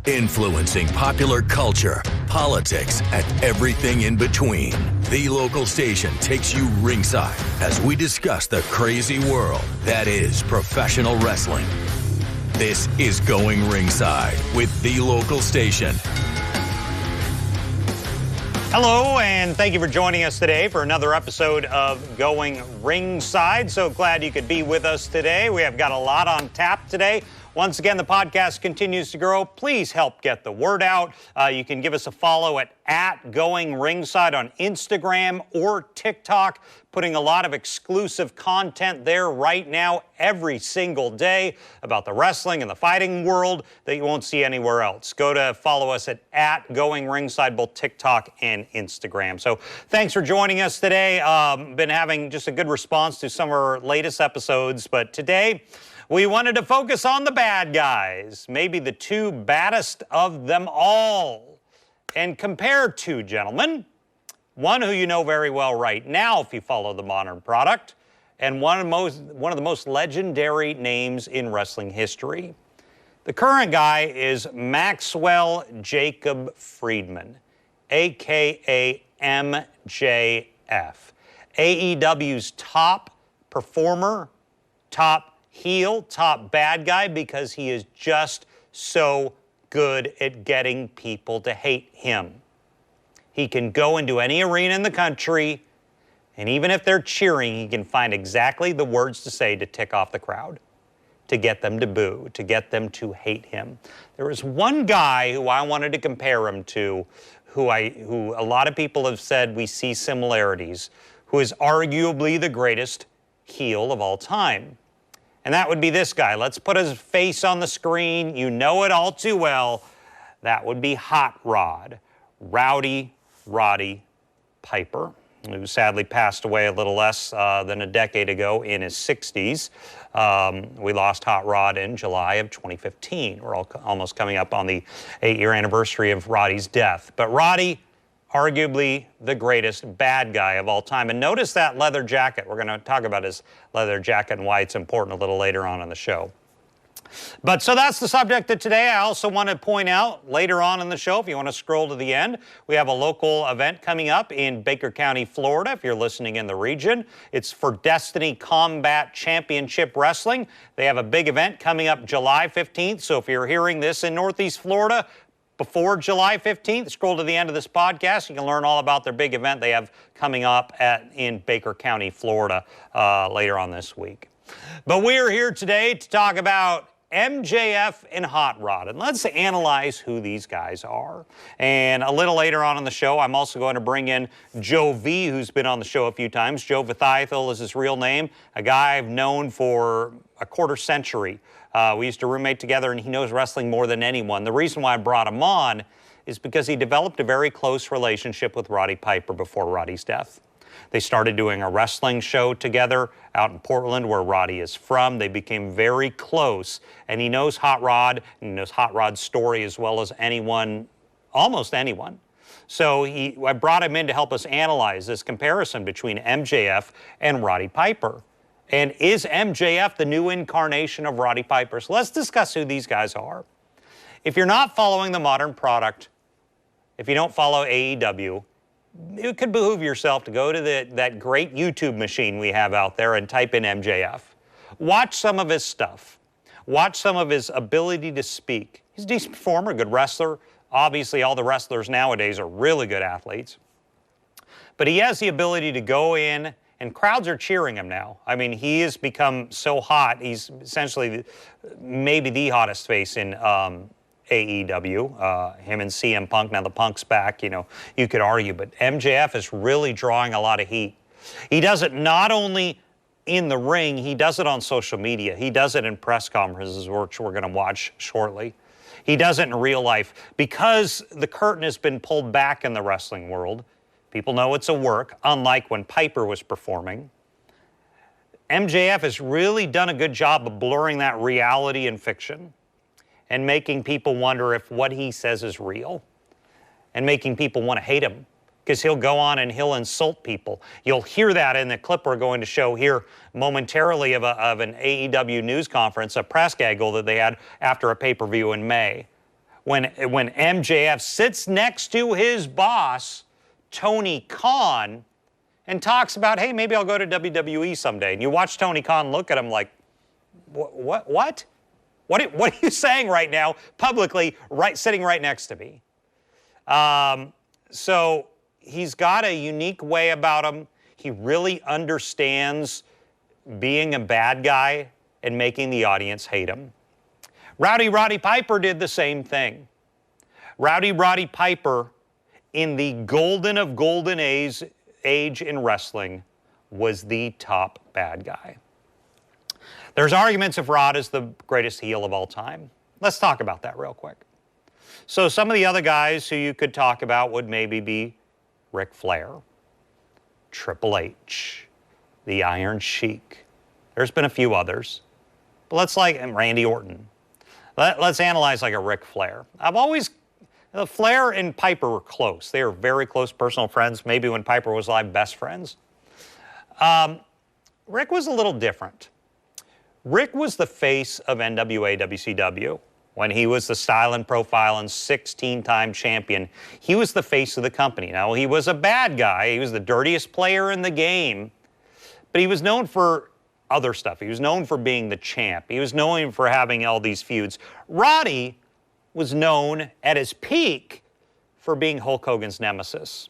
Influencing popular culture, politics, and everything in between. The local station takes you ringside as we discuss the crazy world that is professional wrestling. This is Going Ringside with the local station. Hello, and thank you for joining us today for another episode of Going Ringside. So glad you could be with us today. We have got a lot on tap today. Once again, the podcast continues to grow. Please help get the word out. You can give us a follow at Going Ringside on Instagram or TikTok. Putting a lot of exclusive content there right now every single day about the wrestling and the fighting world that you won't see anywhere else. Go to follow us at Going Ringside, both TikTok and Instagram. So thanks for joining us today. Been having just a good response to some of our latest episodes, but today we wanted to focus on the bad guys, maybe the two baddest of them all, and compare two gentlemen. One who you know very well right now if you follow the modern product, and one of the most legendary names in wrestling history. The current guy is Maxwell Jacob Friedman, a.k.a. MJF, AEW's top performer, top heel, top bad guy, because he is just so good at getting people to hate him. He can go into any arena in the country, and even if they're cheering, he can find exactly the words to say to tick off the crowd, to get them to boo, to get them to hate him. There was one guy who I wanted to compare him to, who a lot of people have said we see similarities, who is arguably the greatest heel of all time. And that would be this guy. Let's put his face on the screen. You know it all too well. That would be Hot Rod, Rowdy Roddy Piper, who sadly passed away a little less than a decade ago in his 60s. We lost Hot Rod in July of 2015. We're almost coming up on the 8-year anniversary of Roddy's death. But Roddy, arguably the greatest bad guy of all time. And notice that leather jacket. We're going to talk about his leather jacket and why it's important a little later on in the show. But so that's the subject of today. I also want to point out later on in the show, if you want to scroll to the end, we have a local event coming up in Baker County, Florida, if you're listening in the region. It's for Destiny Combat Championship Wrestling. They have a big event coming up July 15th. So if you're hearing this in Northeast Florida, before July 15th, scroll to the end of this podcast. You can learn all about their big event they have coming up in Baker County, Florida, later on this week. But we're here today to talk about MJF and Hot Rod, and let's analyze who these guys are. And a little later on in the show, I'm also going to bring in Joe V, who's been on the show a few times. Joe Vithayathil is his real name, a guy I've known for a quarter century. We used to roommate together, and he knows wrestling more than anyone. The reason why I brought him on is because he developed a very close relationship with Roddy Piper before Roddy's death. They started doing a wrestling show together out in Portland, where Roddy is from. They became very close, and he knows Hot Rod, and he knows Hot Rod's story as well as anyone, almost anyone. So I brought him in to help us analyze this comparison between MJF and Roddy Piper. And is MJF the new incarnation of Roddy Piper? So let's discuss who these guys are. If you're not following the modern product, if you don't follow AEW, it could behoove yourself to go to that great YouTube machine we have out there and type in MJF. Watch some of his stuff. Watch some of his ability to speak. He's a decent performer, a good wrestler. Obviously, all the wrestlers nowadays are really good athletes. But he has the ability to go in, and crowds are cheering him now. I mean, he has become so hot. He's essentially maybe the hottest face in AEW. Him and CM Punk. Now the Punk's back, you could argue, but MJF is really drawing a lot of heat. He does it not only in the ring, he does it on social media. He does it in press conferences, which we're going to watch shortly. He does it in real life. Because the curtain has been pulled back in the wrestling world, people know it's a work, unlike when Piper was performing. MJF has really done a good job of blurring that reality and fiction and making people wonder if what he says is real, and making people want to hate him, because he'll go on and he'll insult people. You'll hear that in the clip we're going to show here momentarily of an AEW news conference, a press gaggle that they had after a pay-per-view in May, when MJF sits next to his boss, Tony Khan, and talks about, hey, maybe I'll go to WWE someday. And you watch Tony Khan look at him like, what? What are you saying right now, publicly, sitting right next to me? So he's got a unique way about him. He really understands being a bad guy and making the audience hate him. Rowdy Roddy Piper did the same thing. Rowdy Roddy Piper, in the golden of golden age in wrestling, was the top bad guy. There's arguments if Rod is the greatest heel of all time. Let's talk about that real quick. So some of the other guys who you could talk about would maybe be Ric Flair, Triple H, the Iron Sheik. There's been a few others. But and Randy Orton. Let's analyze like a Ric Flair. Flair and Piper were close. They were very close personal friends, maybe when Piper was alive, best friends. Rick was a little different. Rick was the face of NWA WCW. When he was the Style and Profile and 16-time champion, he was the face of the company. Now, he was a bad guy. He was the dirtiest player in the game. But he was known for other stuff. He was known for being the champ. He was known for having all these feuds. Roddy was known at his peak for being Hulk Hogan's nemesis,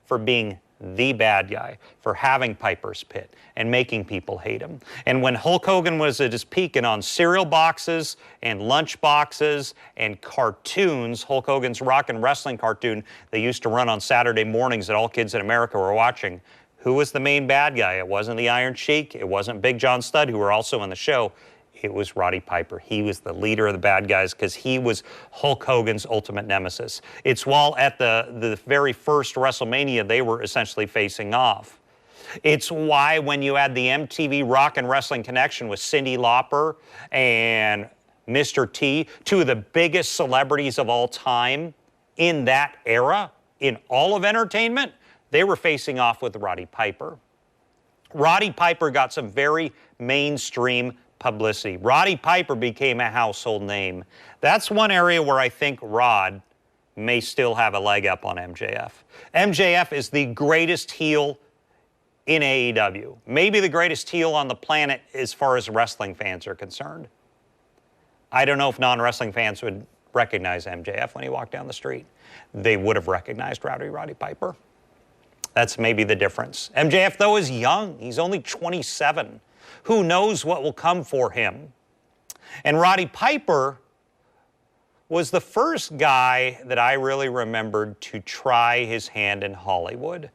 for being the bad guy, for having Piper's Pit and making people hate him. And when Hulk Hogan was at his peak and on cereal boxes and lunch boxes and cartoons, Hulk Hogan's Rock and Wrestling cartoon they used to run on Saturday mornings that all kids in America were watching, who was the main bad guy? It wasn't the Iron Sheik. It wasn't Big John Studd, who were also in the show. It was Roddy Piper. He was the leader of the bad guys because he was Hulk Hogan's ultimate nemesis. It's while at the very first WrestleMania they were essentially facing off. It's why when you had the MTV Rock and Wrestling Connection with Cyndi Lauper and Mr. T, two of the biggest celebrities of all time in that era, in all of entertainment, they were facing off with Roddy Piper. Roddy Piper got some very mainstream publicity. Roddy Piper became a household name. That's one area where I think Rod may still have a leg up on MJF. MJF is the greatest heel in AEW, maybe the greatest heel on the planet as far as wrestling fans are concerned. I don't know if non-wrestling fans would recognize MJF when he walked down the street. They would have recognized Rowdy Roddy Piper. That's maybe the difference. MJF, though, is young. He's only 27. Who knows what will come for him? And Roddy Piper was the first guy that I really remembered to try his hand in Hollywood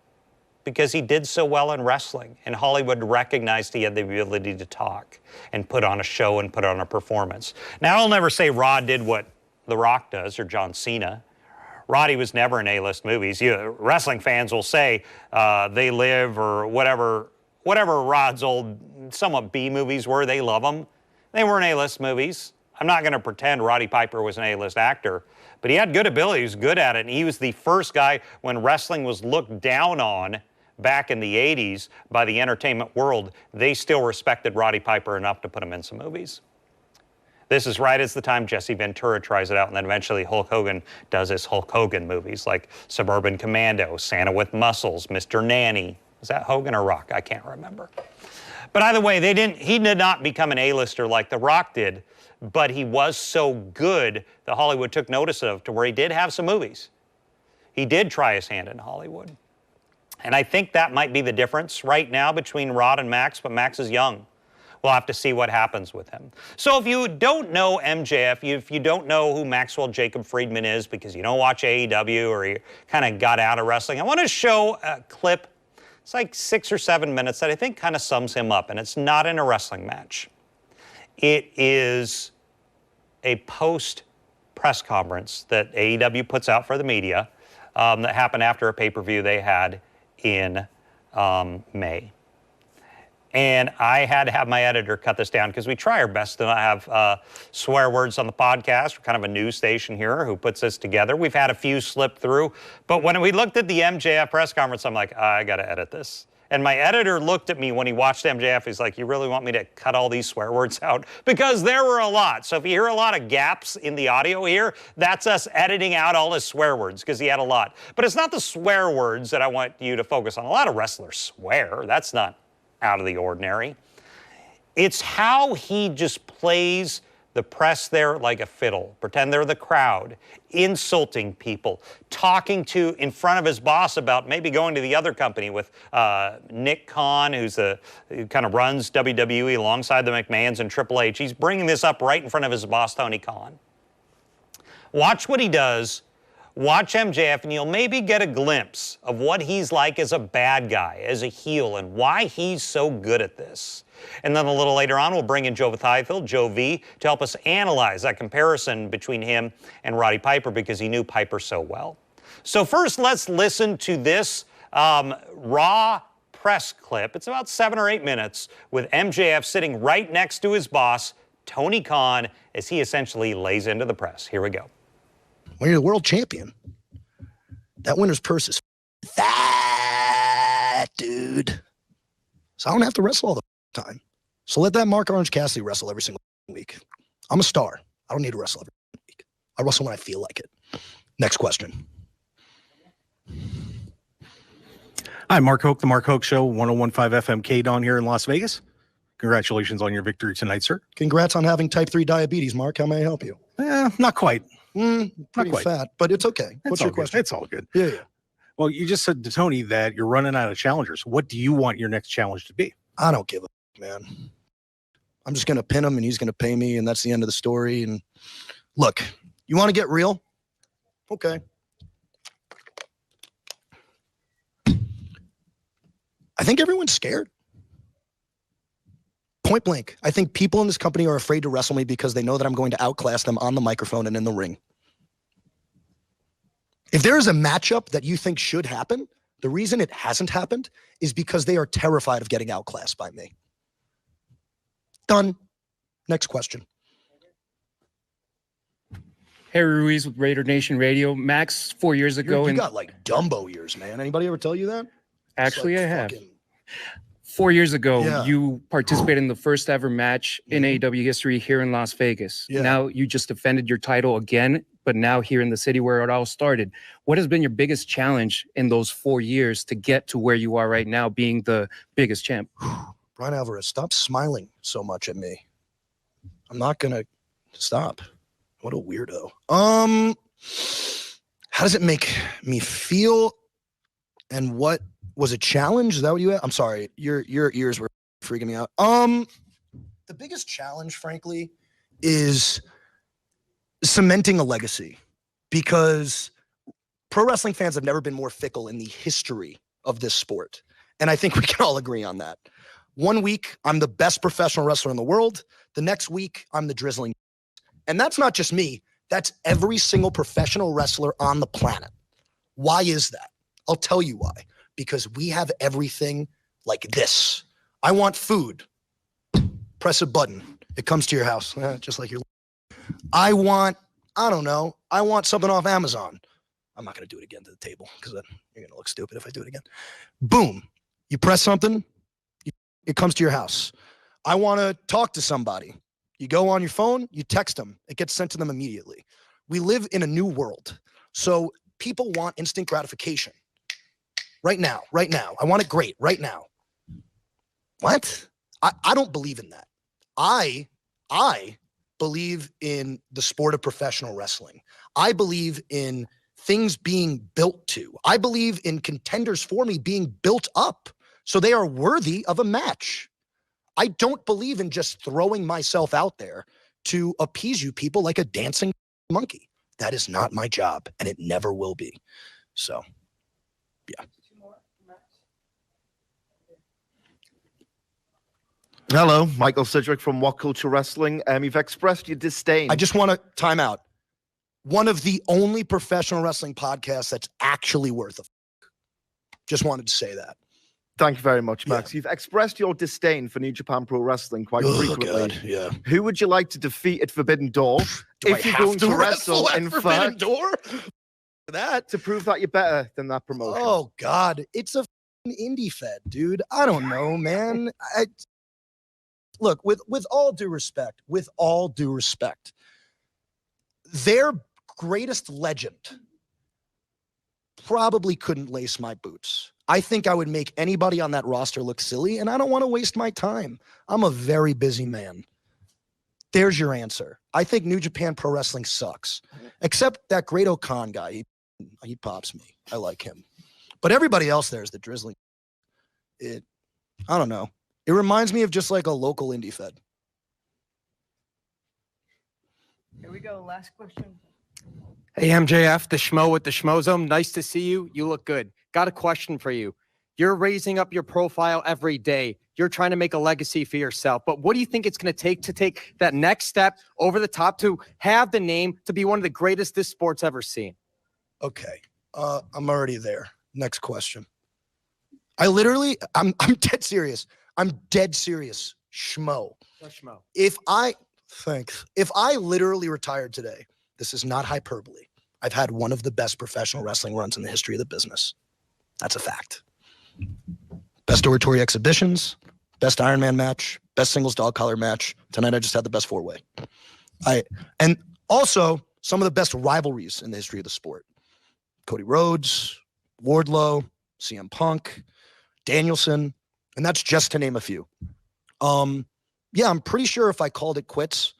because he did so well in wrestling. And Hollywood recognized he had the ability to talk and put on a show and put on a performance. Now, I'll never say Rod did what The Rock does or John Cena. Roddy was never in A-list movies. Wrestling fans will say They Live or whatever Rod's old somewhat B movies were, they love them. They weren't A-list movies. I'm not going to pretend Roddy Piper was an A-list actor, but he had good ability. He was good at it, and he was the first guy when wrestling was looked down on back in the 80s by the entertainment world. They still respected Roddy Piper enough to put him in some movies. This is right as the time Jesse Ventura tries it out, and then eventually Hulk Hogan does his Hulk Hogan movies like Suburban Commando, Santa with Muscles, Mr. Nanny. Was that Hogan or Rock? I can't remember. But either way, he did not become an A-lister like The Rock did, but he was so good that Hollywood took notice of to where he did have some movies. He did try his hand in Hollywood. And I think that might be the difference right now between Rod and Max, but Max is young. We'll have to see what happens with him. So if you don't know MJF, if you don't know who Maxwell Jacob Friedman is because you don't watch AEW or you kind of got out of wrestling, I want to show a clip. It's like 6 or 7 minutes that I think kind of sums him up, and it's not in a wrestling match. It is a post-press conference that AEW puts out for the media that happened after a pay-per-view they had in May. And I had to have my editor cut this down because we try our best to not have swear words on the podcast. We're kind of a news station here who puts this together. We've had a few slip through. But when we looked at the MJF press conference, I'm like, I got to edit this. And my editor looked at me when he watched MJF. He's like, you really want me to cut all these swear words out? Because there were a lot. So if you hear a lot of gaps in the audio here, that's us editing out all his swear words because he had a lot. But it's not the swear words that I want you to focus on. A lot of wrestlers swear. That's not out of the ordinary. It's how he just plays the press there like a fiddle, pretend they're the crowd, insulting people, talking to in front of his boss about maybe going to the other company with Nick Khan, who kind of runs WWE alongside the McMahons and Triple H. He's bringing this up right in front of his boss, Tony Khan. Watch what he does. Watch MJF, and you'll maybe get a glimpse of what he's like as a bad guy, as a heel, and why he's so good at this. And then a little later on, we'll bring in Joe Vithayathil, Joe V, to help us analyze that comparison between him and Roddy Piper because he knew Piper so well. So first, let's listen to this Raw press clip. It's about 7 or 8 minutes with MJF sitting right next to his boss, Tony Khan, as he essentially lays into the press. Here we go. When you're the world champion, that winner's purse is fat, dude. So I don't have to wrestle all the time. So let that Mark Orange Cassidy wrestle every single week. I'm a star. I don't need to wrestle every week. I wrestle when I feel like it. Next question. Hi, Mark Hoke, the Mark Hoke Show, 1015 FM K-Dawn here in Las Vegas. Congratulations on your victory tonight, sir. Congrats on having type 3 diabetes, Mark. How may I help you? Not quite. Pretty fat, but it's okay. What's your question? It's all good. Yeah. Well, you just said to Tony that you're running out of challengers. What do you want your next challenge to be? I don't give a man. I'm just going to pin him and he's going to pay me, and that's the end of the story. And look, you want to get real? Okay. I think everyone's scared. Point blank. I think people in this company are afraid to wrestle me because they know that I'm going to outclass them on the microphone and in the ring. If there is a matchup that you think should happen, the reason it hasn't happened is because they are terrified of getting outclassed by me. Done. Next question. Harry Ruiz with Raider Nation Radio. Max, 4 years ago. You got like Dumbo ears, man. Anybody ever tell you that? Actually, like I have. 4 years ago, you participated in the first ever match in AEW history here in Las Vegas. Yeah. Now you just defended your title again, but now here in the city where it all started. What has been your biggest challenge in those 4 years to get to where you are right now, being the biggest champ? Brian Alvarez, stop smiling so much at me. I'm not going to stop. What a weirdo. How does it make me feel? And what was a challenge? Is that what you had? I'm sorry. Your ears were freaking me out. The biggest challenge, frankly, is cementing a legacy, because pro wrestling fans have never been more fickle in the history of this sport. And I think we can all agree on that. 1 week, I'm the best professional wrestler in the world. The next week, I'm the drizzling. And that's not just me. That's every single professional wrestler on the planet. Why is that? I'll tell you why. Because we have everything like this. I want food. Press a button. It comes to your house, just like your. I want something off Amazon. I'm not going to do it again to the table because you're going to look stupid if I do it again. Boom. You press something, it comes to your house. I want to talk to somebody. You go on your phone, you text them. It gets sent to them immediately. We live in a new world. So people want instant gratification. Right now. I want it great right now. What? I don't believe in that. I believe in the sport of professional wrestling. I believe in things being built to. I believe in contenders for me being built up so they are worthy of a match. I don't believe in just throwing myself out there to appease you people like a dancing monkey. That is not my job, and it never will be. So, yeah. Hello, Michael Sidgwick from What Culture Wrestling. You've expressed your disdain. I just want to time out. One of the only professional wrestling podcasts that's actually worth a Just wanted to say that. Thank you very much, Max. Yeah. You've expressed your disdain for New Japan Pro Wrestling quite frequently. God, yeah. Who would you like to defeat at Forbidden Door if you're going to wrestle in Forbidden Door? To prove that you're better than that promotion. Oh, God. It's a indie fed, dude. I don't know, man. Look, with all due respect, their greatest legend probably couldn't lace my boots. I think I would make anybody on that roster look silly, and I don't want to waste my time. I'm a very busy man. There's your answer. I think New Japan Pro Wrestling sucks, except that Great O'Khan guy. He pops me. I like him. But everybody else there is the drizzling. I don't know. It reminds me of just like a local indie fed. Here we go. Last question. Hey, MJF, the schmo with the schmozome. Nice to see you. You look good. Got a question for you. You're raising up your profile every day. You're trying to make a legacy for yourself. But what do you think it's going to take that next step over the top to have the name to be one of the greatest this sport's ever seen? Okay. I'm already there. Next question. I'm dead serious. I'm dead serious. Schmo. Schmo. If I literally retired today, this is not hyperbole. I've had one of the best professional wrestling runs in the history of the business. That's a fact. Best oratory exhibitions, best Iron Man match, best singles dog collar match. Tonight I just had the best four-way. And also some of the best rivalries in the history of the sport. Cody Rhodes, Wardlow, CM Punk, Danielson, and that's just to name a few. Yeah, I'm pretty sure if I called it quits,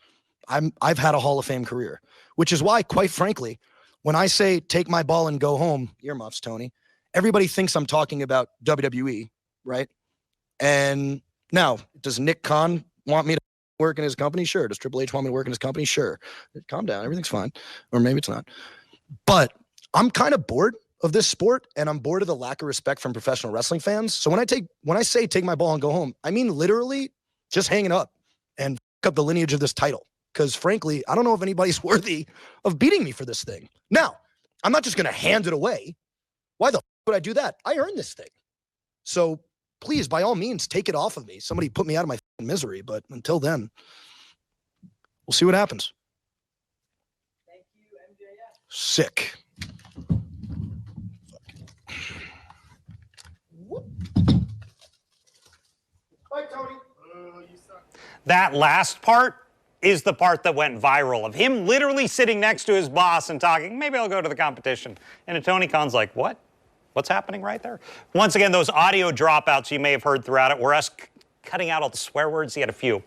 I've had a Hall of Fame career, which is why, quite frankly, when I say take my ball and go home, earmuffs, Tony, everybody thinks I'm talking about WWE, right? And now, does Nick Khan want me to work in his company? Sure. Does Triple H want me to work in his company? Sure. Calm down. Everything's fine. Or maybe it's not. But I'm kind of bored of this sport, and I'm bored of the lack of respect from professional wrestling fans. So when I say take my ball and go home, I mean literally just hang it up and f up the lineage of this title. Because frankly, I don't know if anybody's worthy of beating me for this thing. Now, I'm not just going to hand it away. Why the f would I do that? I earned this thing. So please, by all means, take it off of me. Somebody put me out of my misery. But until then, we'll see what happens. Thank you, MJF. Sick. Bye, Tony. You suck. That last part is the part that went viral of him literally sitting next to his boss and talking, maybe I'll go to the competition. And Tony Khan's like, what? What's happening right there? Once again, those audio dropouts you may have heard throughout it were us cutting out all the swear words. He had a few.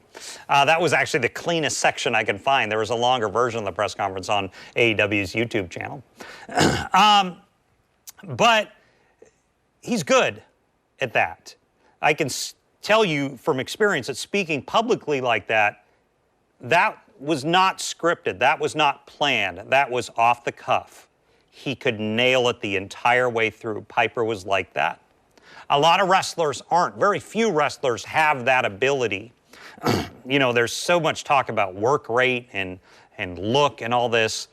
That was actually the cleanest section I could find. There was a longer version of the press conference on AEW's YouTube channel. But he's good at that. I can tell you from experience that speaking publicly like that, that was not scripted. That was not planned. That was off the cuff. He could nail it the entire way through. Piper was like that. A lot of wrestlers aren't. Very few wrestlers have that ability. You know, there's so much talk about work rate and look and all this,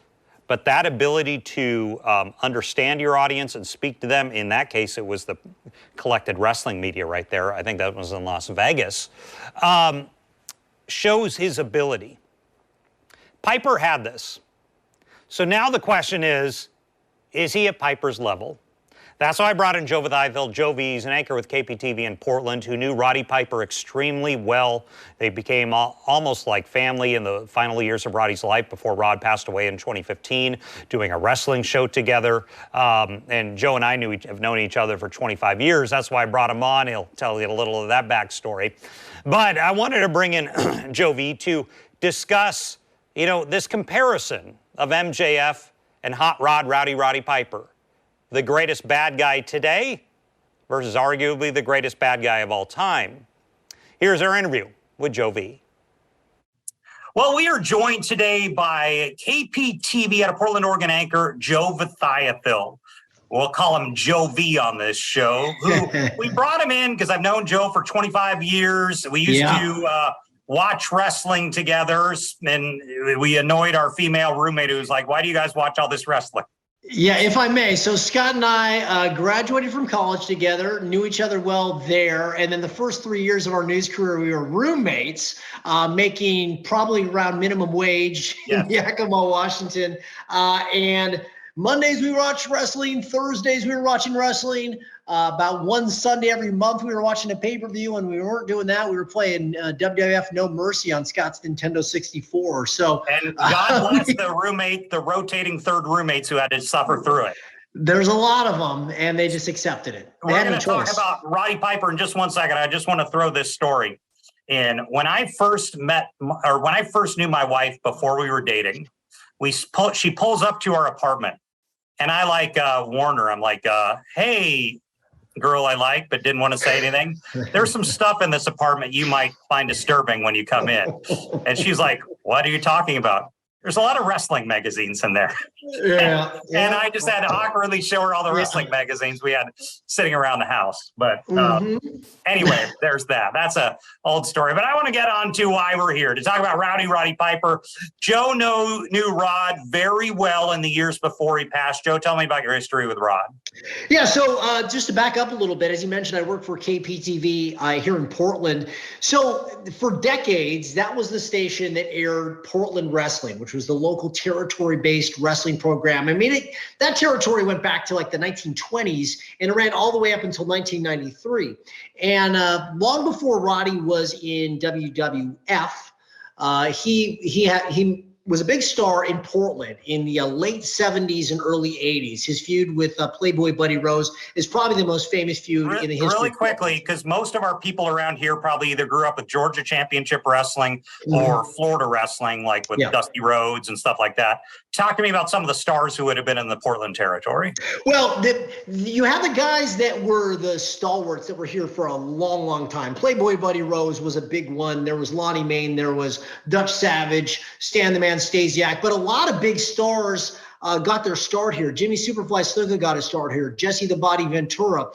but that ability to understand your audience and speak to them, in that case, it was the collected wrestling media right there. I think that was in Las Vegas. Shows his ability. Piper had this. So now the question is he at Piper's level? That's why I brought in Joe Vithayathil. Joe V, he's an anchor with KPTV in Portland, who knew Roddy Piper extremely well. They became almost like family in the final years of Roddy's life before Rod passed away in 2015, doing a wrestling show together. And Joe and I have known each other for 25 years. That's why I brought him on. He'll tell you a little of that backstory. But I wanted to bring in Joe V to discuss, you know, this comparison of MJF and Hot Rod Rowdy Roddy Piper. The greatest bad guy today versus arguably the greatest bad guy of all time. Here's our interview with Joe V. Well, we are joined today by KPTV out of Portland, Oregon anchor Joe Vithayathil. We'll call him Joe V on this show. Who we brought him in because I've known Joe for 25 years. We used to watch wrestling together, and we annoyed our female roommate who's like, why do you guys watch all this wrestling? Yeah, if I may. So Scott and I graduated from college together, knew each other well there. And then the first 3 years of our news career, we were roommates, making probably around minimum wage in Yakima, Washington. And Mondays we watch wrestling. Thursdays we were watching wrestling. About one Sunday every month we were watching a pay-per-view. When we weren't doing that, we were playing WWF No Mercy on Scott's Nintendo 64. So, and God bless the rotating third roommates who had to suffer through it. There's a lot of them, and they just accepted it. We're going to talk about Roddy Piper in just 1 second. I just want to throw this story in. When I first knew my wife before we were dating, she pulls up to our apartment, and I warn her. I'm like, hey, girl I like, but didn't want to say anything. There's some stuff in this apartment you might find disturbing when you come in. And she's like, what are you talking about? There's a lot of wrestling magazines in there. Yeah. And I just had to awkwardly show her all the wrestling magazines we had sitting around the house. But anyway, there's that. That's a old story. But I want to get on to why we're here, to talk about Rowdy Roddy Piper. Joe knew Rod very well in the years before he passed. Joe, tell me about your history with Rod. Yeah, so just to back up a little bit, as you mentioned, I work for KPTV here in Portland. So for decades, that was the station that aired Portland Wrestling, which was the local territory-based wrestling program. I mean, that territory went back to like the 1920s, and it ran all the way up until 1993. And long before Roddy was in WWF, he was a big star in Portland in the late 70s and early 80s. His feud with Playboy Buddy Rose is probably the most famous feud in the history. Really quickly, because most of our people around here probably either grew up with Georgia Championship Wrestling or Florida Wrestling, like with Dusty Rhodes and stuff like that. Talk to me about some of the stars who would have been in the Portland territory. Well, you have the guys that were the stalwarts that were here for a long, long time. Playboy Buddy Rose was a big one. There was Lonnie Main. There was Dutch Savage, Stan the Man Stasiak. But a lot of big stars got their start here. Jimmy Superfly Snuka got his start here. Jesse the Body Ventura.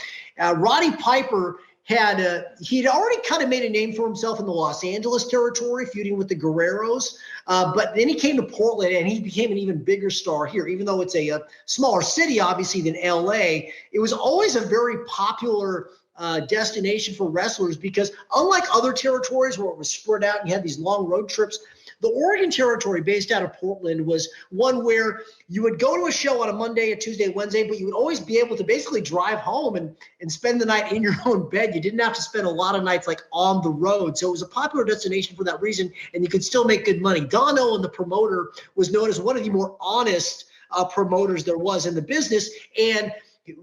Roddy Piper he'd already kind of made a name for himself in the Los Angeles territory, feuding with the Guerreros. But then he came to Portland, and he became an even bigger star here. Even though it's a smaller city, obviously, than LA, it was always a very popular destination for wrestlers because unlike other territories where it was spread out and you had these long road trips, the Oregon territory based out of Portland was one where you would go to a show on a Monday, a Tuesday, Wednesday, but you would always be able to basically drive home and spend the night in your own bed. You didn't have to spend a lot of nights like on the road. So it was a popular destination for that reason, and you could still make good money. Don Owen, the promoter, was known as one of the more honest promoters there was in the business. And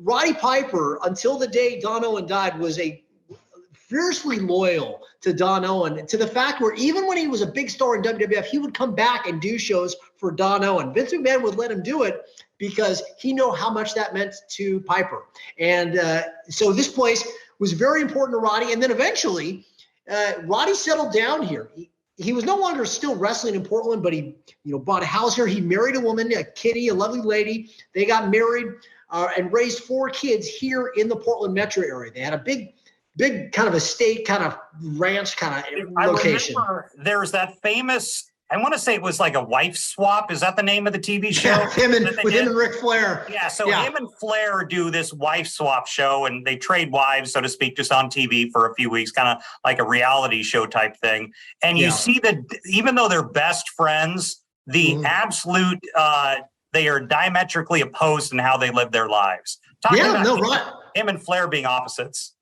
Roddy Piper, until the day Don Owen died, was fiercely loyal to Don Owen, to the fact where even when he was a big star in WWF, he would come back and do shows for Don Owen. Vince McMahon would let him do it because he knew how much that meant to Piper. And so this place was very important to Roddy. And then eventually, Roddy settled down here. He was no longer still wrestling in Portland, but he bought a house here. He married a woman, Kitty, a lovely lady. They got married and raised 4 kids here in the Portland metro area. They had a big kind of estate, kind of ranch kind of location. I remember there's that famous, I want to say it was like a wife swap. Is that the name of the TV show? Yeah, him and Ric Flair. Yeah, so him and Flair do this wife swap show, and they trade wives, so to speak, just on TV for a few weeks, kind of like a reality show type thing. And you see that even though they're best friends, the absolute, they are diametrically opposed in how they live their lives. Him and Flair being opposites.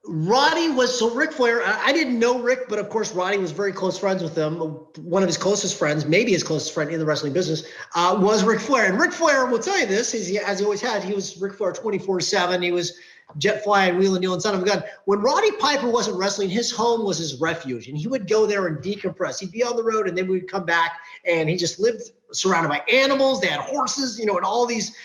Roddy was, Ric Flair, I didn't know Rick, but of course Roddy was very close friends with him. One of his closest friends, maybe his closest friend in the wrestling business, was Ric Flair. And Ric Flair will tell you this, as he always had, he was Ric Flair 24/7. He was jet flying, wheeling, dealing, son of a gun. When Roddy Piper wasn't wrestling, his home was his refuge, and he would go there and decompress. He'd be on the road, and then we'd come back, and he just lived surrounded by animals. They had horses, and all these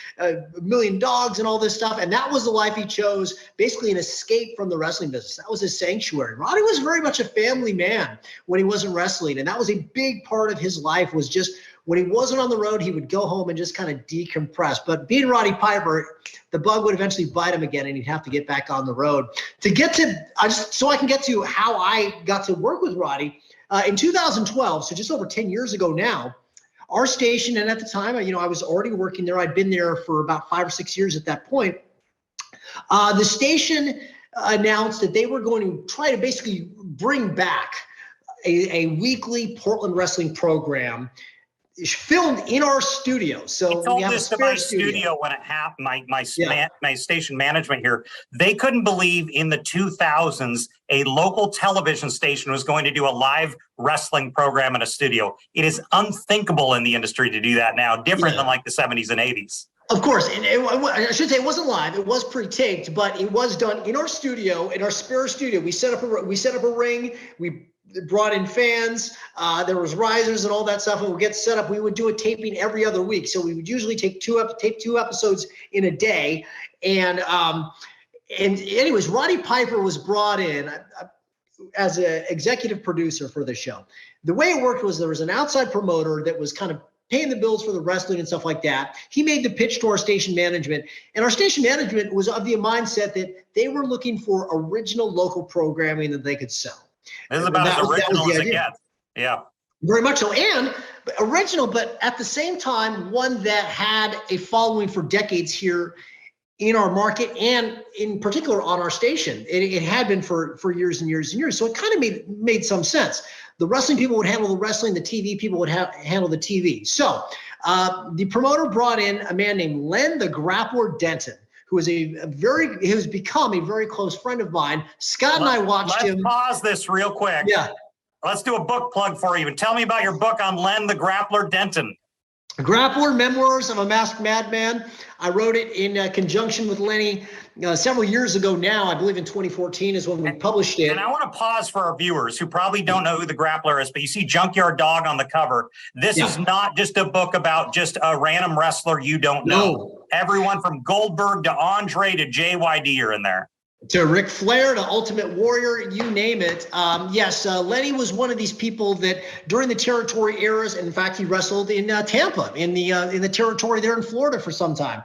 million dogs and all this stuff. And that was the life he chose, basically an escape from the wrestling business. That was his sanctuary. Roddy was very much a family man when he wasn't wrestling. And that was a big part of his life, was just when he wasn't on the road, he would go home and just kind of decompress. But being Roddy Piper, the bug would eventually bite him again, and he'd have to get back on the road. So I can get to how I got to work with Roddy. In 2012, so just over 10 years ago now, our station, and at the time, I was already working there. I'd been there for about 5 or 6 years at that point. The station announced that they were going to try to basically bring back a weekly Portland wrestling program filmed in our studio. So I told we have this a to my spare studio when it happened. My station management here, they couldn't believe in the 2000s a local television station was going to do a live wrestling program in a studio. It is unthinkable in the industry to do that now, different than like the 70s and 80s. Of course, and I should say it wasn't live. It was pre-taped, but it was done in our studio, in our spare studio. We set up a ring. We brought in fans. There was risers and all that stuff, and we'd get set up. We would do a taping every other week, so we would usually tape two episodes in a day. And anyways, Roddy Piper was brought in as an executive producer for the show. The way it worked was there was an outside promoter that was kind of paying the bills for the wrestling and stuff like that. He made the pitch to our station management, and our station management was of the mindset that they were looking for original local programming that they could sell. This is about as original as it gets. Yeah. Very much so. And original, but at the same time, one that had a following for decades here in our market and in particular on our station. It had been for years and years and years. So it kind of made some sense. The wrestling people would handle the wrestling, the TV people would handle the TV. So the promoter brought in a man named Len the Grappler Denton, who is who's become a very close friend of mine. Scott and I watched him. Let's pause this real quick. Yeah. Let's do a book plug for you. And tell me about your book on Len the Grappler Denton. Grappler, Memoirs of a Masked Madman. I wrote it in conjunction with Lenny several years ago now. I believe in 2014 is when we published it. And I want to pause for our viewers who probably don't know who the Grappler is, but you see Junkyard Dog on the cover. This is not just a book about just a random wrestler you don't know. No. Everyone from Goldberg to Andre to JYD are in there. To Ric Flair, to Ultimate Warrior, you name it. Yes, Lenny was one of these people that during the territory eras, in fact, he wrestled in Tampa, in the territory there in Florida for some time.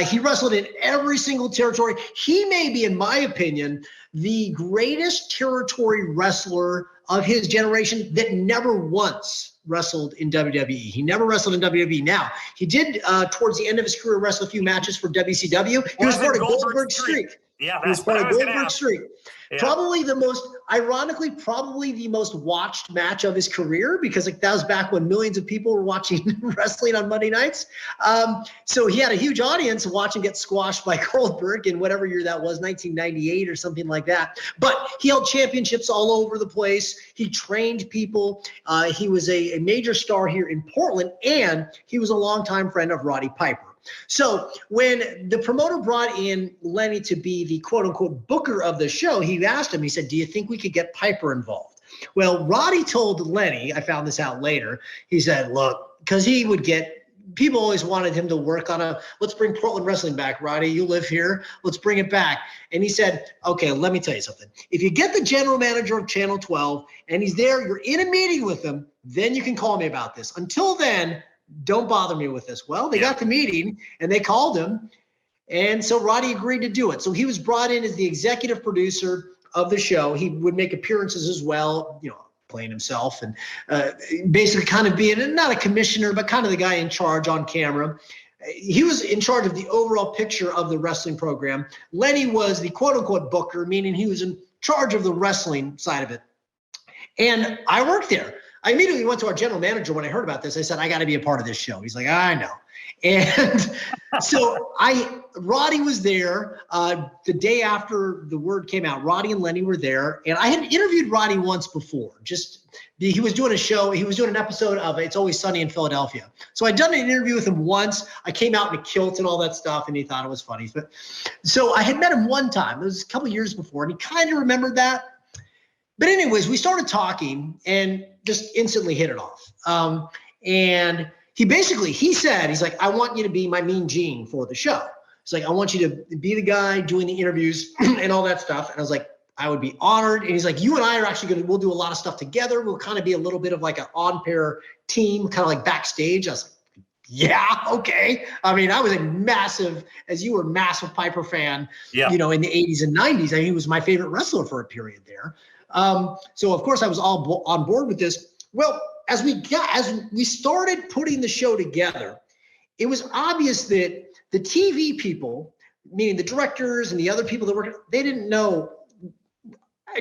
He wrestled in every single territory. He may be, in my opinion, the greatest territory wrestler of his generation that never once wrestled in WWE. He never wrestled in WWE. Now, he did, towards the end of his career, wrestle a few matches for WCW. He was part of Goldberg's streak. Yeah, that's part of Goldberg's streak. Yeah. Probably the most watched match of his career, because that was back when millions of people were watching wrestling on Monday nights. So he had a huge audience watching get squashed by Goldberg in whatever year that was, 1998 or something like that. But he held championships all over the place. He trained people. He was a major star here in Portland, and he was a longtime friend of Roddy Piper. So when the promoter brought in Lenny to be the quote unquote booker of the show, he asked him, he said, "Do you think we could get Piper involved?" Well, Roddy told Lenny, I found this out later, he said, look, because he would get, people always wanted him to work on let's bring Portland wrestling back, Roddy. You live here. Let's bring it back. And he said, okay, let me tell you something. If you get the general manager of Channel 12 and he's there, you're in a meeting with him, then you can call me about this. Until then, don't bother me with this. Well, they got the meeting and they called him. And so Roddy agreed to do it. So he was brought in as the executive producer of the show. He would make appearances as well, playing himself and basically kind of being not a commissioner, but kind of the guy in charge on camera. He was in charge of the overall picture of the wrestling program. Lenny was the quote unquote booker, meaning he was in charge of the wrestling side of it. And I worked there. I immediately went to our general manager when I heard about this. I said, I got to be a part of this show. He's like, I know. And so Roddy was there the day after the word came out. Roddy and Lenny were there. And I had interviewed Roddy once before. He was doing a show. He was doing an episode of It's Always Sunny in Philadelphia. So I'd done an interview with him once. I came out in a kilt and all that stuff, and he thought it was funny. But so I had met him one time. It was a couple of years before, and he kind of remembered that. But anyways, we started talking and just instantly hit it off. And he said, he's like, I want you to be my Mean Gene for the show. He's like, I want you to be the guy doing the interviews and all that stuff. And I was like, I would be honored. And he's like, you and I are actually we'll do a lot of stuff together. We'll kind of be a little bit of like an on-pair team, kind of like backstage. I was like, yeah, okay. I mean, I was as you were a massive Piper fan, in the 80s and 90s. I mean, he was my favorite wrestler for a period there. So of course I was all on board with this. Well, as we started putting the show together, it was obvious that the TV people, meaning the directors and the other people that worked, they didn't know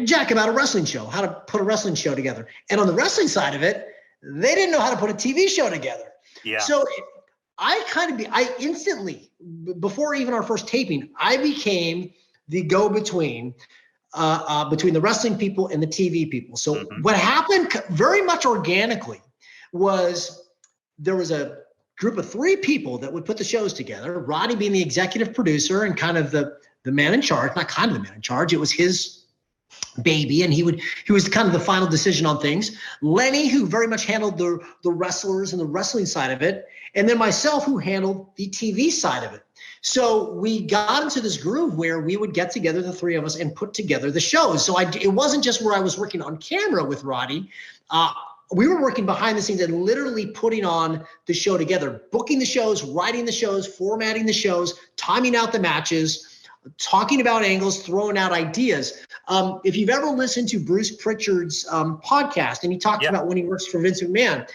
jack about a wrestling show, how to put a wrestling show together. And on the wrestling side of it, they didn't know how to put a TV show together. Yeah. So I instantly, before even our first taping, I became the go-between between the wrestling people and the TV people. So what happened very much organically was there was a group of 3 people that would put the shows together. Roddy being the executive producer and kind of the man in charge, not kind of the man in charge. It was his baby, and he was kind of the final decision on things. Lenny, who very much handled the wrestlers and the wrestling side of it, and then myself, who handled the TV side of it. So we got into this groove where we would get together, the 3 of us, and put together the shows. So it wasn't just where I was working on camera with Roddy. We were working behind the scenes and literally putting on the show together, booking the shows, writing the shows, formatting the shows, timing out the matches, talking about angles, throwing out ideas. If you've ever listened to Bruce Pritchard's podcast, and he talked about when he works for Vince McMahon,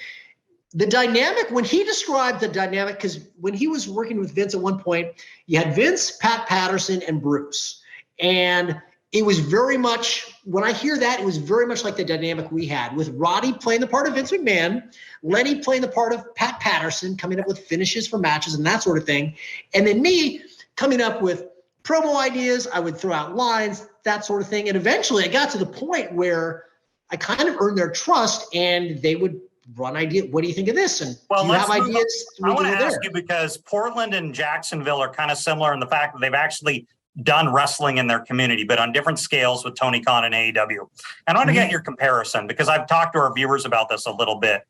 the dynamic, when he described the dynamic, because when he was working with Vince at one point, you had Vince, Pat Patterson, and Bruce. And it was very much, when I hear that, it was very much like the dynamic we had with Roddy playing the part of Vince McMahon, Lenny playing the part of Pat Patterson, coming up with finishes for matches and that sort of thing. And then me coming up with promo ideas. I would throw out lines, that sort of thing. And eventually I got to the point where I kind of earned their trust, and they would run idea. What do you think of this? And do you have ideas? I want to ask you, because Portland and Jacksonville are kind of similar in the fact that they've actually done wrestling in their community, but on different scales with Tony Khan and AEW. And I want to get your comparison, because I've talked to our viewers about this a little bit.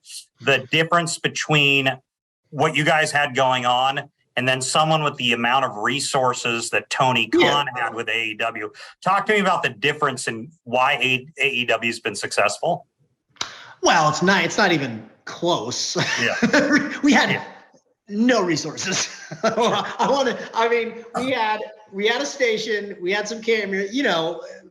The difference between what you guys had going on and then someone with the amount of resources that Tony Khan had with AEW. Talk to me about the difference in why AEW has been successful. Well, it's not even close. Yeah. We had no resources. We had a station, we had some camera,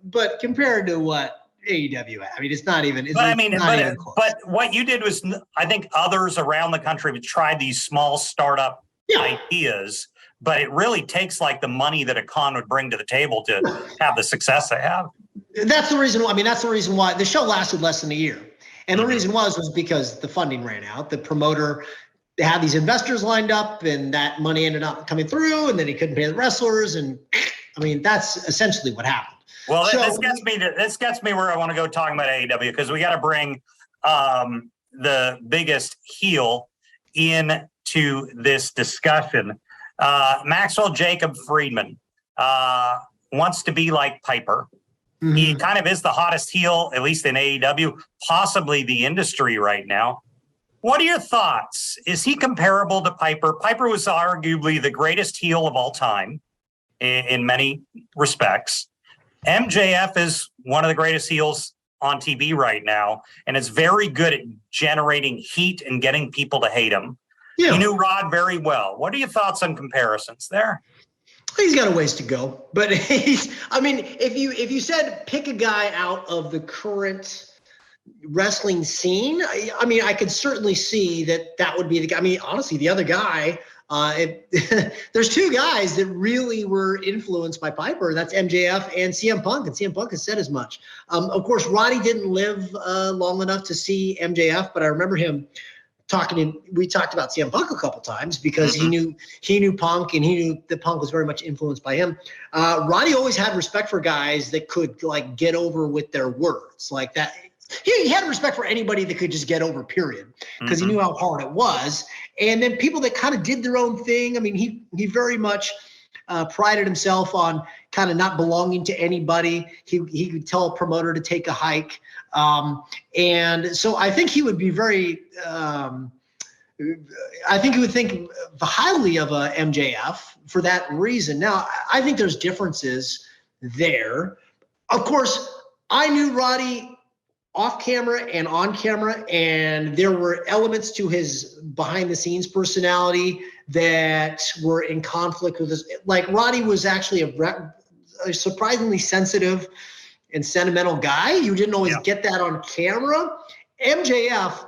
but compared to what AEW had, it's not even. But what you did was, I think others around the country have tried these small startup ideas, but it really takes like the money that a con would bring to the table to have the success they have. That's the reason why the show lasted less than a year. And the reason was because the funding ran out. The promoter had these investors lined up, and that money ended up coming through, and then he couldn't pay the wrestlers. And that's essentially what happened. Well, this gets me where I want to go talking about AEW, because we got to bring the biggest heel into this discussion. Maxwell Jacob Friedman wants to be like Piper. Mm-hmm. He kind of is the hottest heel, at least in AEW, possibly the industry right now. What are your thoughts? Is he comparable to Piper? Piper was arguably the greatest heel of all time in many respects. MJF is one of the greatest heels on TV right now, and is very good at generating heat and getting people to hate him. Yeah. He knew Rod very well. What are your thoughts on comparisons there? He's got a ways to go, but if you said pick a guy out of the current wrestling scene, I could certainly see that would be the guy. Honestly, the other guy, there's 2 guys that really were influenced by Piper. That's MJF and CM Punk, and CM Punk has said as much. Of course, Roddy didn't live long enough to see MJF, but I remember him we talked about CM Punk a couple times, because he knew Punk, and he knew that Punk was very much influenced by him. Roddy always had respect for guys that could get over with their words like that. He had respect for anybody that could just get over, period, because he knew how hard it was. And then people that kind of did their own thing. He very much prided himself on kind of not belonging to anybody. He could tell a promoter to take a hike. And so I think he would be very, I think he would think highly of a MJF for that reason. Now, I think there's differences there. Of course, I knew Roddy off camera and on camera, and there were elements to his behind the scenes personality that were in conflict with this. Like, Roddy was actually a surprisingly sensitive and sentimental guy. You didn't always get that on camera. MJF,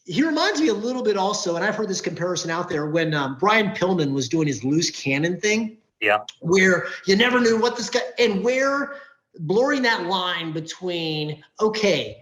he reminds me a little bit also, and I've heard this comparison out there, when Brian Pillman was doing his loose cannon thing, where you never knew what this guy, and where blurring that line between, okay,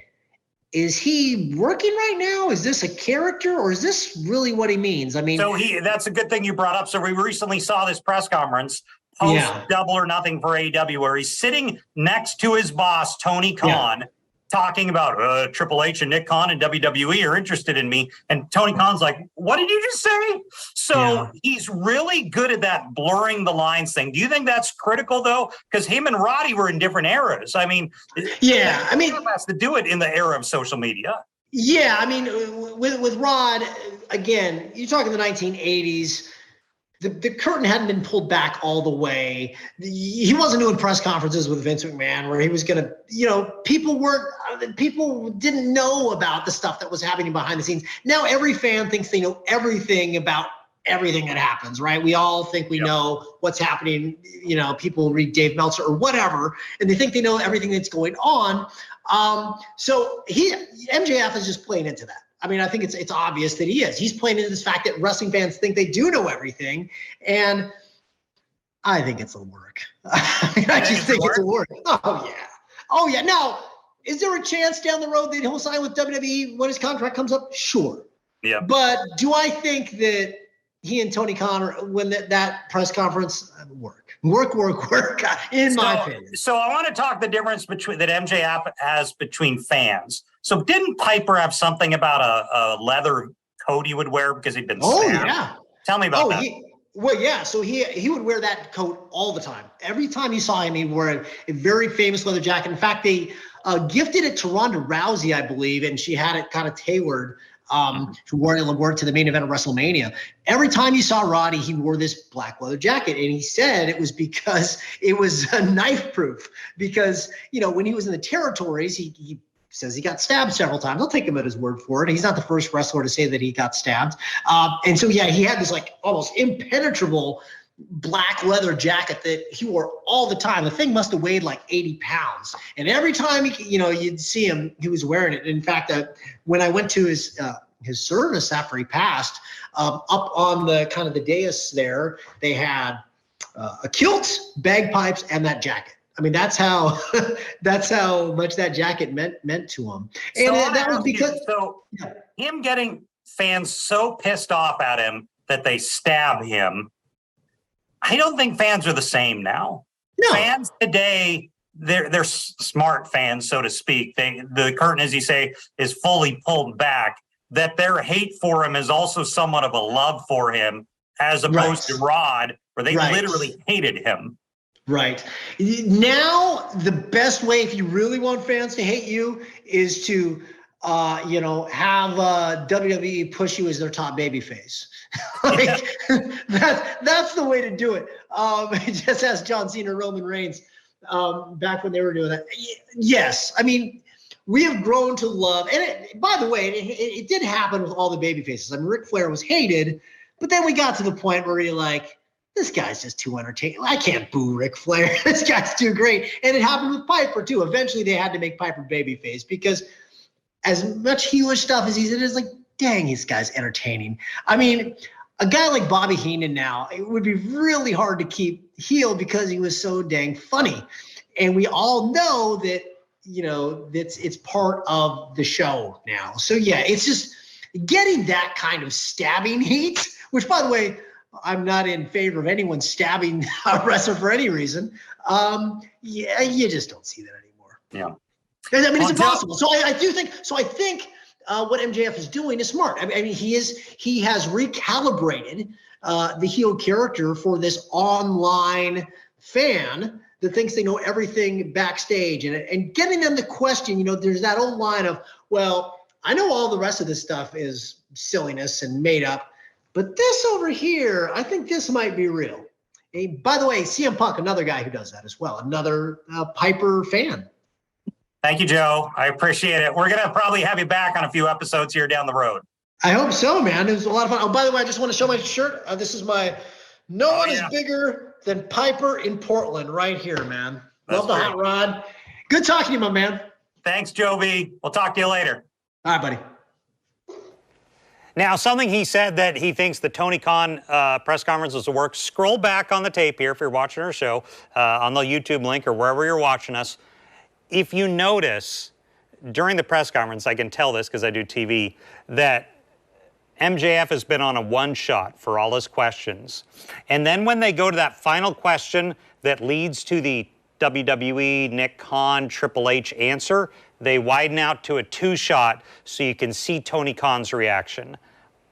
is he working right now? Is this a character, or is this really what he means? I mean, So that's a good thing you brought up. So we recently saw this press conference post Double or Nothing for AEW, where he's sitting next to his boss, Tony Khan, talking about Triple H and Nick Khan and WWE are interested in me. And Tony Khan's like, what did you just say? So he's really good at that blurring the lines thing. Do you think that's critical, though? Because him and Roddy were in different eras. I mean, has to do it in the era of social media. Yeah, I mean, with Rod, again, you're talking the 1980s. The curtain hadn't been pulled back all the way. He wasn't doing press conferences with Vince McMahon where he was going to, people didn't know about the stuff that was happening behind the scenes. Now every fan thinks they know everything about everything that happens, right? We all think we know what's happening. People read Dave Meltzer or whatever, and they think they know everything that's going on. So MJF is just playing into that. I mean, I think it's obvious that he is. He's playing into this fact that wrestling fans think they do know everything, and I think it's a work. I just think it's a work. Oh yeah. Now, is there a chance down the road that he'll sign with WWE when his contract comes up? Sure. Yeah. But do I think that he and Tony Khan, when that press conference, work, in my opinion. So I want to talk the difference that MJF has between fans. So didn't Piper have something about a leather coat he would wear because he'd been stabbed? Yeah. Tell me about that. So he would wear that coat all the time. Every time you saw him, he wore a very famous leather jacket. In fact, they gifted it to Ronda Rousey, I believe, and she had it kind of tailored who wore it to the main event of WrestleMania. Every time you saw Roddy, he wore this black leather jacket. And he said it was because it was knife proof. Because, when he was in the territories, he says he got stabbed several times. I'll take him at his word for it. He's not the first wrestler to say that he got stabbed. And so, he had this like almost impenetrable black leather jacket that he wore all the time. The thing must have weighed like 80 pounds. And every time you'd see him, he was wearing it. In fact, when I went to his service after he passed, up on the kind of the dais there, they had a kilt, bagpipes, and that jacket. I mean, that's how much that jacket meant to him. And that was because him getting fans so pissed off at him that they stab him. I don't think fans are the same now. No. Fans today, they're smart fans, so to speak. The curtain, as you say, is fully pulled back. That their hate for him is also somewhat of a love for him, as opposed to Rod, where they literally hated him. Right. Now, the best way, if you really want fans to hate you, is to have WWE push you as their top babyface. That's the way to do it. Just as John Cena, Roman Reigns, back when they were doing that. Yes, I mean, we have grown to love. And by the way, it did happen with all the babyfaces. I mean, Ric Flair was hated, but then we got to the point where you're like, this guy's just too entertaining. I can't boo Ric Flair. This guy's too great. And it happened with Piper too. Eventually, they had to make Piper babyface because as much heelish stuff as he did, it's like, dang, this guy's entertaining. I mean, a guy like Bobby Heenan now, it would be really hard to keep heel because he was so dang funny. And we all know that, it's part of the show now. So, it's just getting that kind of stabbing heat, which, by the way, I'm not in favor of anyone stabbing a wrestler for any reason. You just don't see that anymore. Yeah. I mean, it's impossible. So I think what MJF is doing is smart. I mean, he has recalibrated the heel character for this online fan that thinks they know everything backstage and getting them to question, there's that old line of, well, I know all the rest of this stuff is silliness and made up, but this over here, I think this might be real. And by the way, CM Punk, another guy who does that as well, another Piper fan. Thank you, Joe. I appreciate it. We're going to probably have you back on a few episodes here down the road. I hope so, man. It was a lot of fun. Oh, by the way, I just want to show my shirt. This is my No One is Bigger Than Piper in Portland right here, man. Love the hot rod. Good talking to you, my man. Thanks, Joe V. We'll talk to you later. All right, buddy. Now, something he said that he thinks the Tony Khan press conference was a work. Scroll back on the tape here if you're watching our show on the YouTube link or wherever you're watching us. If you notice, during the press conference, I can tell this because I do TV, that MJF has been on a one-shot for all his questions. And then when they go to that final question that leads to the WWE, Nick Khan, Triple H answer, they widen out to a two-shot so you can see Tony Khan's reaction.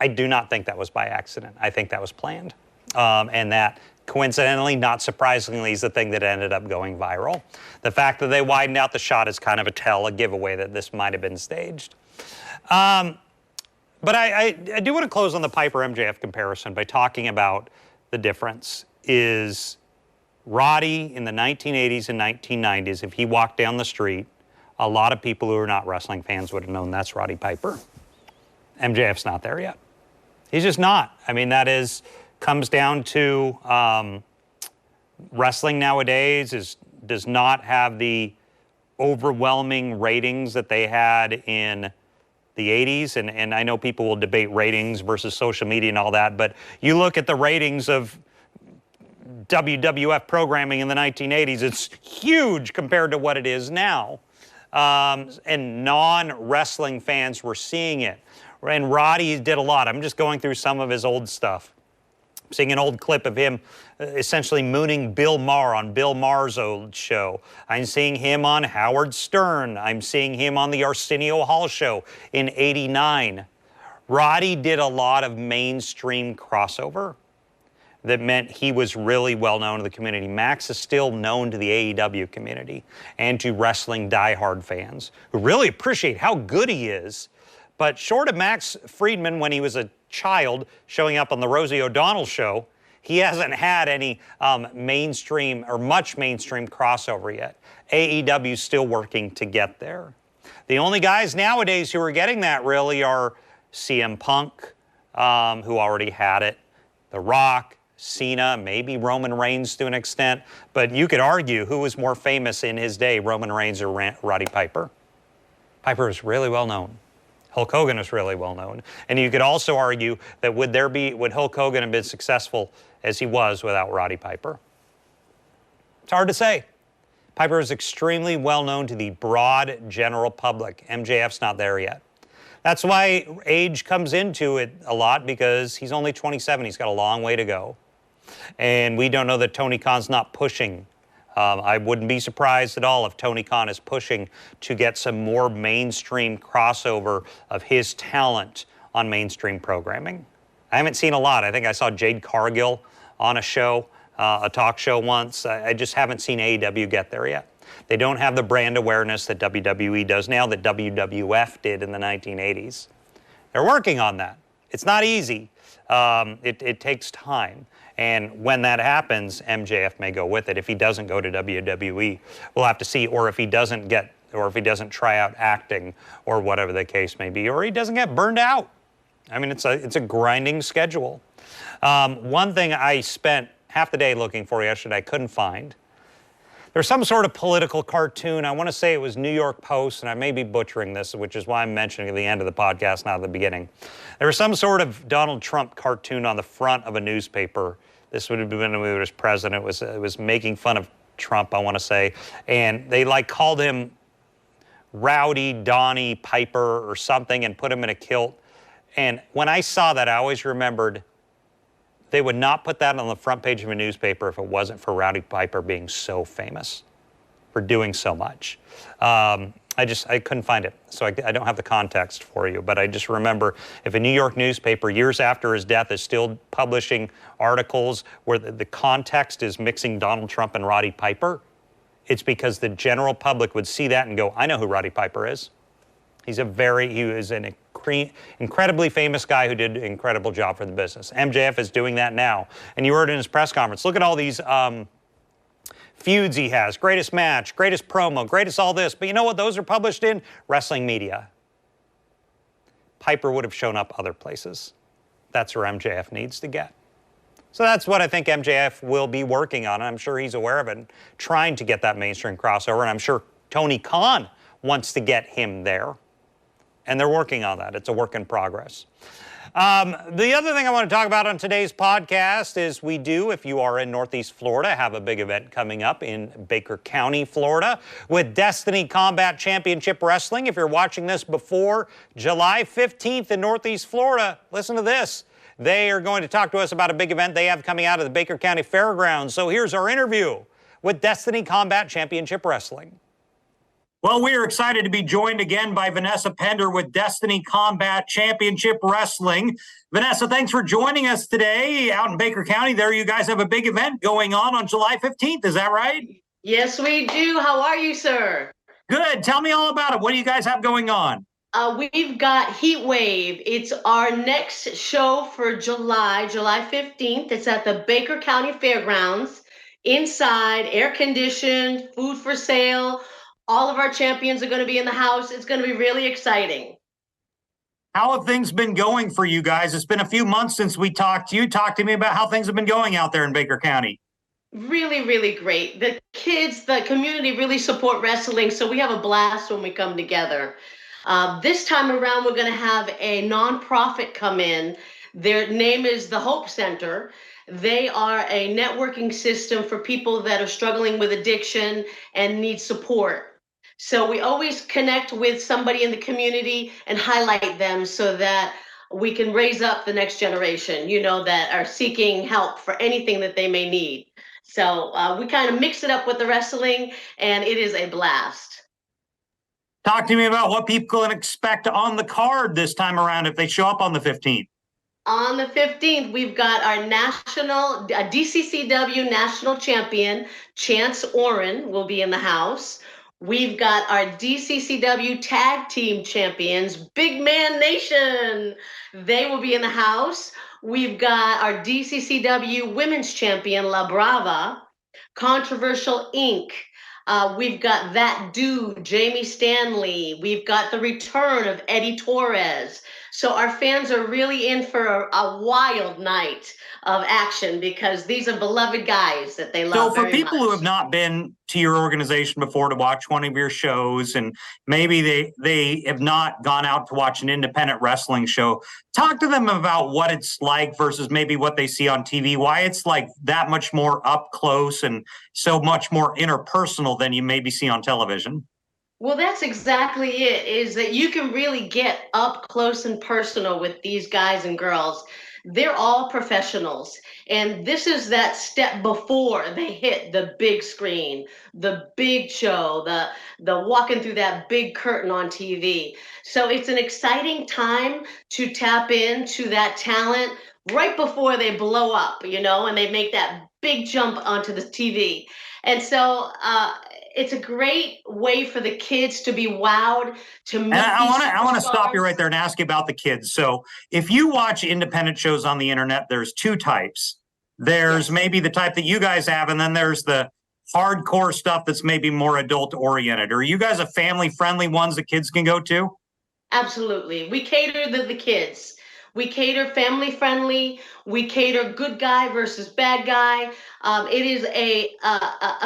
I do not think that was by accident. I think that was planned. And that, coincidentally, not surprisingly, is the thing that ended up going viral. The fact that they widened out the shot is kind of a giveaway that this might have been staged. But I do want to close on the Piper MJF comparison by talking about the difference is Roddy in the 1980s and 1990s, if he walked down the street, a lot of people who are not wrestling fans would have known that's Roddy Piper. MJF's not there yet. He's just not. I mean, comes down to wrestling nowadays does not have the overwhelming ratings that they had in the 80s, and I know people will debate ratings versus social media and all that, but you look at the ratings of WWF programming in the 1980s, it's huge compared to what it is now. And non-wrestling fans were seeing it. And Roddy did a lot. I'm just going through some of his old stuff. I'm seeing an old clip of him essentially mooning Bill Maher on Bill Maher's old show. I'm seeing him on Howard Stern. I'm seeing him on the Arsenio Hall show in '89. Roddy did a lot of mainstream crossover that meant he was really well known to the community. Max is still known to the AEW community and to wrestling diehard fans who really appreciate how good he is. But short of Max Friedman when he was a child showing up on the Rosie O'Donnell show, he hasn't had any mainstream or much mainstream crossover yet. AEW's still working to get there. The only guys nowadays who are getting that really are CM Punk, who already had it, The Rock, Cena, maybe Roman Reigns to an extent, but you could argue who was more famous in his day, Roman Reigns or Roddy Piper. Piper was really well known. Hulk Hogan was really well known. And you could also argue that would Hulk Hogan have been successful as he was without Roddy Piper? It's hard to say. Piper is extremely well known to the broad general public. MJF's not there yet. That's why age comes into it a lot, because he's only 27. He's got a long way to go. And we don't know that Tony Khan's not pushing. I wouldn't be surprised at all if Tony Khan is pushing to get some more mainstream crossover of his talent on mainstream programming. I haven't seen a lot. I think I saw Jade Cargill on a show, a talk show once. I just haven't seen AEW get there yet. They don't have the brand awareness that WWE does now, that WWF did in the 1980s. They're working on that. It's not easy. It takes time. And when that happens, MJF may go with it. If he doesn't go to WWE, we'll have to see. Or if he doesn't try out acting, or whatever the case may be, or he doesn't get burned out. I mean, it's a grinding schedule. One thing I spent half the day looking for yesterday, I couldn't find. There's some sort of political cartoon. I want to say it was New York Post, and I may be butchering this, which is why I'm mentioning at the end of the podcast, not at the beginning. There was some sort of Donald Trump cartoon on the front of a newspaper. This would have been when he was president. It was making fun of Trump, I want to say. And they called him Rowdy Donnie Piper or something and put him in a kilt. And when I saw that, I always remembered they would not put that on the front page of a newspaper if it wasn't for Rowdy Piper being so famous, for doing so much. I couldn't find it, so I don't have the context for you, but I just remember if a New York newspaper years after his death is still publishing articles where the context is mixing Donald Trump and Roddy Piper, it's because the general public would see that and go, I know who Roddy Piper is. He is an incredibly famous guy who did an incredible job for the business. MJF is doing that now. And you heard in his press conference, look at all these feuds he has. Greatest match, greatest promo, greatest all this. But you know what those are published in? Wrestling media. Piper would have shown up other places. That's where MJF needs to get. So that's what I think MJF will be working on. I'm sure he's aware of it, trying to get that mainstream crossover. And I'm sure Tony Khan wants to get him there. And they're working on that. It's a work in progress. The other thing I want to talk about on today's podcast is we do, if you are in Northeast Florida, have a big event coming up in Baker County, Florida, with Destiny Combat Championship Wrestling. If you're watching this before July 15th in Northeast Florida, listen to this. They are going to talk to us about a big event they have coming out of the Baker County Fairgrounds. So here's our interview with Destiny Combat Championship Wrestling. Well, we are excited to be joined again by Vanessa Pender with Destiny Combat Championship Wrestling. Vanessa, thanks for joining us today out in Baker County. There you guys have a big event going on July 15th. Is that right? Yes, we do. How are you, sir? Good. Tell me all about it. What do you guys have going on? We've got Heat Wave. It's our next show for July 15th. It's at the Baker County Fairgrounds. Inside, air conditioned, food for sale. All of our champions are going to be in the house. It's going to be really exciting. How have things been going for you guys? It's been a few months since we talked to you. Talk to me about how things have been going out there in Baker County. Really, really great. The kids, the community really support wrestling, so we have a blast when we come together. This time around, we're going to have a nonprofit come in. Their name is the Hope Center. They are a networking system for people that are struggling with addiction and need support. So we always connect with somebody in the community and highlight them so that we can raise up the next generation, that are seeking help for anything that they may need. So we kind of mix it up with the wrestling, and it is a blast. Talk to me about what people can expect on the card this time around if they show up on the 15th. On the 15th, we've got our DCCW national champion, Chance Oren, will be in the house. We've got our DCCW tag team champions, Big Man Nation. They will be in the house. We've got our DCCW women's champion, La Brava, Controversial Inc. We've got That Dude, Jamie Stanley. We've got the return of Eddie Torres. So our fans are really in for a wild night of action because these are beloved guys that they love. So for people who have not been to your organization before to watch one of your shows, and maybe they have not gone out to watch an independent wrestling show, talk to them about what it's like versus maybe what they see on TV, why it's like that much more up close and so much more interpersonal than you maybe see on television. Well, that's exactly it, is that you can really get up close and personal with these guys and girls. They're all professionals. And this is that step before they hit the big screen, the big show, the walking through that big curtain on TV. So it's an exciting time to tap into that talent right before they blow up, and they make that big jump onto the TV. And so it's a great way for the kids to be wowed, to meet. I want to stop you right there and ask you about the kids. So if you watch independent shows on the internet, there's two types. There's maybe the type that you guys have, and then there's the hardcore stuff that's maybe more adult oriented. Are you guys a family friendly ones that kids can go to? Absolutely. We cater to the kids. We cater family friendly. We cater good guy versus bad guy. It is a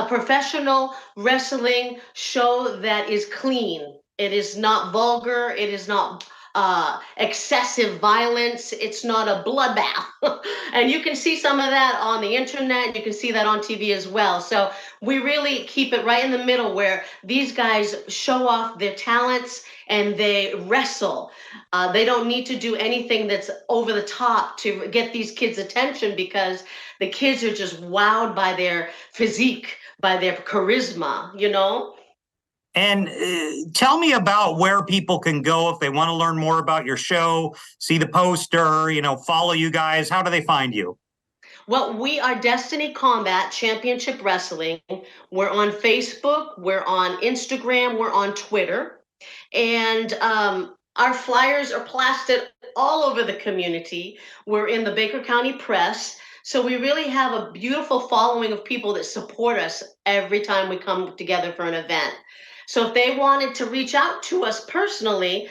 professional wrestling show that is clean. It is not vulgar. It is not excessive violence. It's not a bloodbath. And you can see some of that on the internet. You can see that on TV as well. So we really keep it right in the middle where these guys show off their talents and they wrestle. They don't need to do anything that's over the top to get these kids' attention because the kids are just wowed by their physique, by their charisma, And tell me about where people can go if they want to learn more about your show, see the poster, follow you guys. How do they find you? Well, we are Destiny Combat Championship Wrestling. We're on Facebook, we're on Instagram, we're on Twitter. And our flyers are plastered all over the community. We're in the Baker County Press. So we really have a beautiful following of people that support us every time we come together for an event. So if they wanted to reach out to us personally,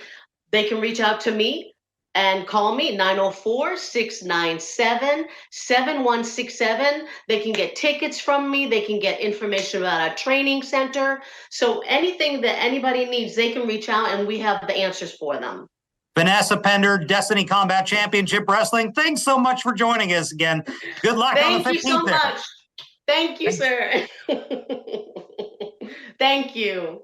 they can reach out to me and call me 904-697-7167. They can get tickets from me. They can get information about our training center. So anything that anybody needs, they can reach out and we have the answers for them. Vanessa Pender, Destiny Combat Championship Wrestling. Thanks so much for joining us again. Good luck on the 15th. Thank you so much. Thank you, sir. Thank you.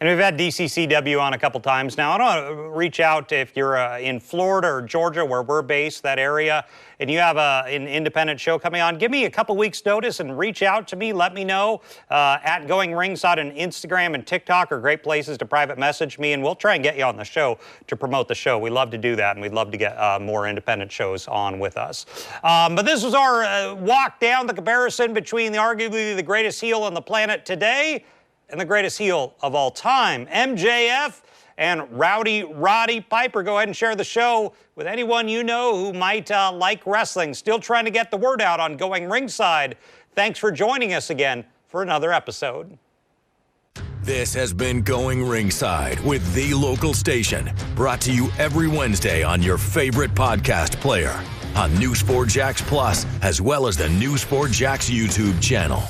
And we've had DCCW on a couple times now. I want to reach out if you're in Florida or Georgia, where we're based, that area, and you have an independent show coming on. Give me a couple weeks' notice and reach out to me. Let me know. At Going Ringside on Instagram and TikTok are great places to private message me, and we'll try and get you on the show to promote the show. We love to do that, and we'd love to get more independent shows on with us. But this was our walk down the comparison between arguably the greatest heel on the planet today and the greatest heel of all time, MJF and Rowdy Roddy Piper. Go ahead and share the show with anyone you know who might like wrestling. Still trying to get the word out on Going Ringside. Thanks for joining us again for another episode. This has been Going Ringside with The Local Station, brought to you every Wednesday on your favorite podcast player, on New Sport Jacks Plus, as well as the New Sport Jacks YouTube channel.